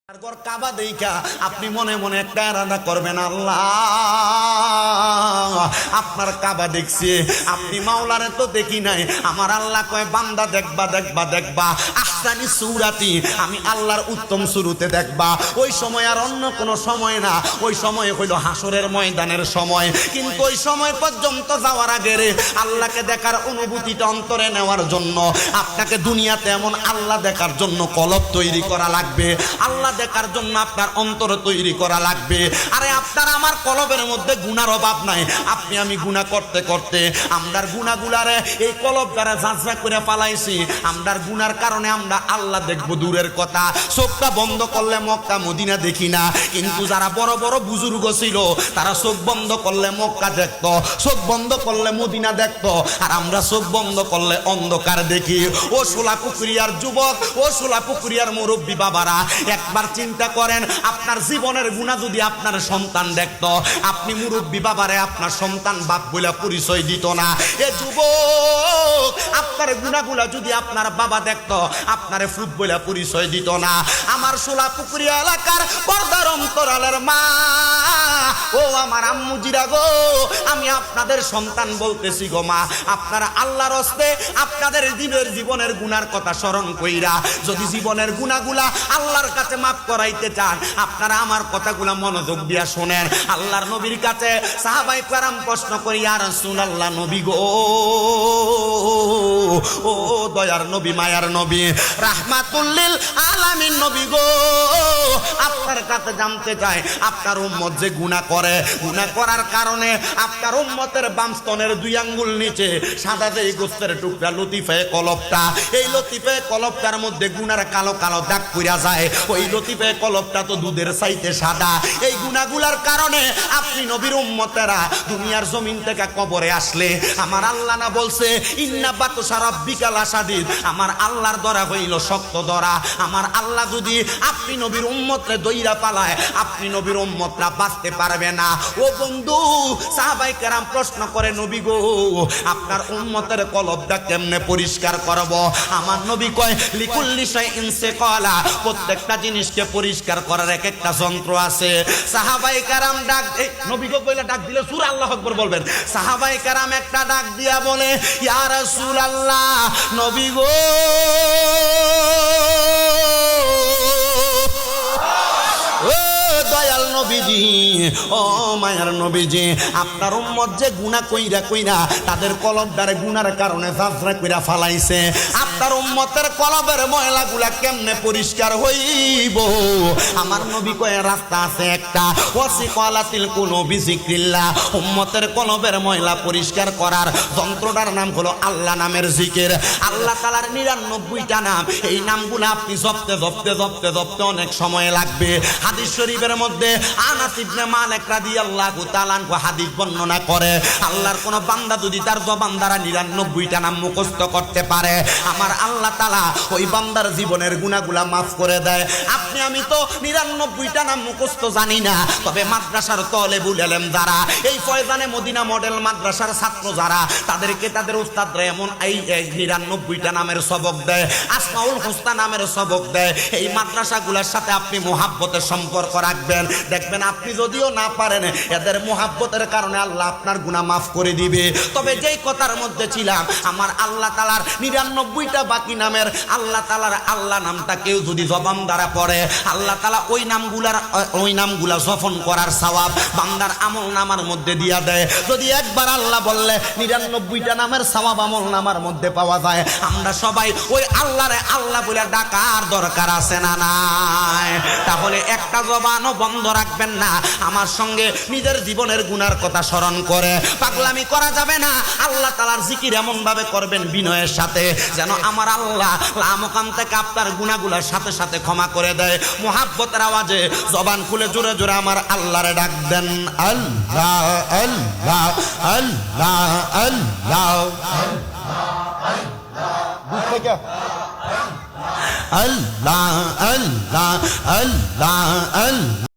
ঘর কাবা দেইখা আপনি মনে মনে একটা ইরাদা করবেন, আল্লাহ আপনার কাবা দেখছি, আপনি মাওলারে তো দেখি নাই। আমার আল্লাহ কয় বান্দা দেখবা দেখবা দেখবা আহসানি সূরাতি, আমি আল্লাহর উত্তম শুরুতে দেখবা। ওই সময় আর অন্য কোনো সময় না, ওই সময় হইল হাসরের ময়দানের সময়। কিন্তু ওই সময় পর্যন্ত যাওয়ার আগে রে আল্লাহকে দেখার অনুভূতিটা অন্তরে নেওয়ার জন্য আপনাকে দুনিয়াতে এমন আল্লাহ দেখার জন্য কলব তৈরি করা লাগবে, আল্লাহ দেখার জন্য আপনার অন্তর তৈরি করা লাগবে। আরে আপনার আমার কলবের মধ্যে গুনার অভাব নাই। আপনি আমি গুনাহ করতে করতে আমরার গুনাহগুলারে এই কলব দ্বারা ঝাঁঝরা করে পালাইছি। আমরার গুনার কারণে আমরা আল্লাহ দেখবো দূরের কথা, চোখটা বন্ধ করলে মক্কা মদিনা দেখি না। কিন্তু যারা বড় বড় বুজুর্গ ছিল তারা চোখ বন্ধ করলে মক্কা দেখতো, চোখ বন্ধ করলে মদিনা দেখতো। আর আমরা চোখ বন্ধ করলে অন্ধকার দেখি। ও সোলাপুকুরিয়ার যুবক, ও সোলাপুকুরিয়ার মুরব্বী বাবারা, একবার চিন্তা করেন, আপনার জীবনের গুনাহ যদি আপনার সন্তান দেখতো, আপনি মুরব্বী বাবারে আপনার সন্তান বাপ বলে পরিচয় দিত না। এ যুবক, আপনার গুনাহগুলা যদি আপনার বাবা দেখতো, আপনারে ফুট বলে পরিচয় দিত না। আমার সোলাপুকুরিয়া এলাকার পর্দার অন্তরালের মা, ও আমার আম্মুজিরা গো, আমি আপনাদের সন্তান বলতেছি গো মা, আপনারা আল্লাহর হস্তে আপনাদের দিনের জীবনের গুনার কথা স্মরণ কইরা যদি জীবনের গুনাহগুলা আল্লাহর কাছে মাফ করাইতে চান, আপনারা আমার কথাগুলা মনোযোগ দিয়া শোনেন। আল্লাহর নবীর কাছে সাহাবায়ে কেরাম প্রশ্ন করি, ইয়া রাসূলুল্লাহ, নবী গো, ও দয়ার নবী, মায়ার নবী, রাহমাতুল লিল আলামিন নবী গো, আপনার কাছে জানতে চাই, আপনার উম্মত যে গুনাহ করে, গুনাহ করার কারণে আপনার উম্মতের বাম স্তনের 2 আঙ্গুল নিচে সাদা যে গোস্তের টুকরা লতিফে কলবটা, এই লতিফে কলবটার মধ্যে গুনার কালো কালো দাগ পড়া যায়। ওই লতিফে কলবটা তো দুধের চাইতে সাদা। এই গুনাহগুলার কারণে আপনি নবীর উম্মতেরা দুনিয়ার জমিন থেকে কবরে আসলে আমার আল্লাহ না বলছে, ইন্না বাতশা রাব্বিকা লাশাদীদ, আমার আল্লাহর দরা হইল শক্ত দরা। আমার আল্লাহ যদি আপনি নবীর উম্মতরে দইরা পালায়, আপনি নবীর উম্মতরা বাঁচতে পারবে না। ও বন্ধু, সাহাবায়ে কেরাম প্রশ্ন করে, নবী গো, আপনার উম্মতের কলবটা কেমনে পরিষ্কার করব? আমার নবী কয়, লিকুল্লি শাইইন সিকালা, প্রত্যেকটা জিনিসকে পরিষ্কার করার এক একটা যন্ত্র আছে। সাহাবায়ে কেরাম ডাক, নবী গো কইলা ডাক দিলে সূরা আল্লাহু আকবার বলবেন। সাহাবায়ে কেরাম একটা ডাক দিয়া বলে, ইয়া রাসূলুল্লাহ, নবী গো, দয়াল নবীজি, ও মায়ার নবীজি, আপনার উম্মত যে গুনাহ কইরা কইরা তাদের কলবটারে গুনার কারণে জাফরা কইরা ফালাইছে, আপনার উম্মতের কলবের ময়লাগুলা কেমনে পরিষ্কার হইব? আমার নবী কয়, রাস্তা আছে একটা, ওয়াসিকালাতিল কুলুবি যিকরিল্লাহ, উম্মতের কলবের ময়লা পরিষ্কার করার যন্ত্রটার নাম হলো আল্লাহ নামের জিকির। আল্লাহ তাআলার 99টা নাম, এই নামগুলো আপনি জপতে জপতে জপতে জপতে অনেক সময় লাগবে। হাদিস শরীফের মধ্যে আনাস ইবনে মালিক রাদিয়াল্লাহু তাআলা আনহু হাদিস বর্ণনা করে, আল্লাহর কোন বান্দা যদি তার জবান দ্বারা 99টা নাম মুখস্থ করতে পারে, আমার আল্লাহ তাআলা ওই বান্দার জীবনের গুনাহগুলা মাফ করে দেয়। আপনি আমি তো 99টা নাম মুখস্থ জানি না, তবে মাদ্রাসার তলেবুল ইলম যারা, এই ফয়জানে মদিনা মডেল মাদ্রাসার ছাত্র যারা, তাদেরকে তাদের উস্তাদরা এমন এই 99টা নামের সবক দেয়, আসমাউল হুসনা নামের সবক দেয়। এই মাদ্রাসাগুলোর সাথে আপনি মুহাব্বতের সম্পর্ক রাখবেন, দেখবেন আপনি যদিও না পারেন, এদের মুহাব্বতের কারণে আল্লাহ আপনার গুনাহ মাফ করে দিবে। তবে যেই কথার মধ্যে ছিলাম, আমার আল্লাহ তাআলার 99টা বাকি নামের আল্লাহ তাআলার আল্লাহ নামটা কেউ যদি জবান দ্বারা পড়ে, আল্লাহ তাআলা ওই নামগুলা জপন করার সওয়াব বান্দার আমল নামার মধ্যে দিয়া দেয়। যদি একবার আল্লাহ বললে 99টা নামের সওয়াব আমল নামার মধ্যে পাওয়া যায়, আমরা সবাই ওই আল্লাহরে আল্লাহ বলে ডাকার দরকার আছে না নাই? তাহলে একটা জবানও বন্ধ রাখবেন না, আমার সঙ্গে নিজের জীবনের গুনার কথা স্মরণ করে পাগলামি করা যাবে না। আল্লাহ তাআলার জিকির এমন ভাবে করবেন বিনয়ের সাথে, যেন আমার আল্লাহ লামকাম থেকে আপনার গুনাহগুলোর সাথে সাথে ক্ষমা করে দেয়। মুহাব্বতের আওয়াজে জবান খুলে জোরে জোরে আমার আল্লাহরে ডাক দেন, আল্লাহ আল্লাহ আল্লাহ আল্লাহ আল্লাহ আল্লাহ আল্লাহ আল্লাহ।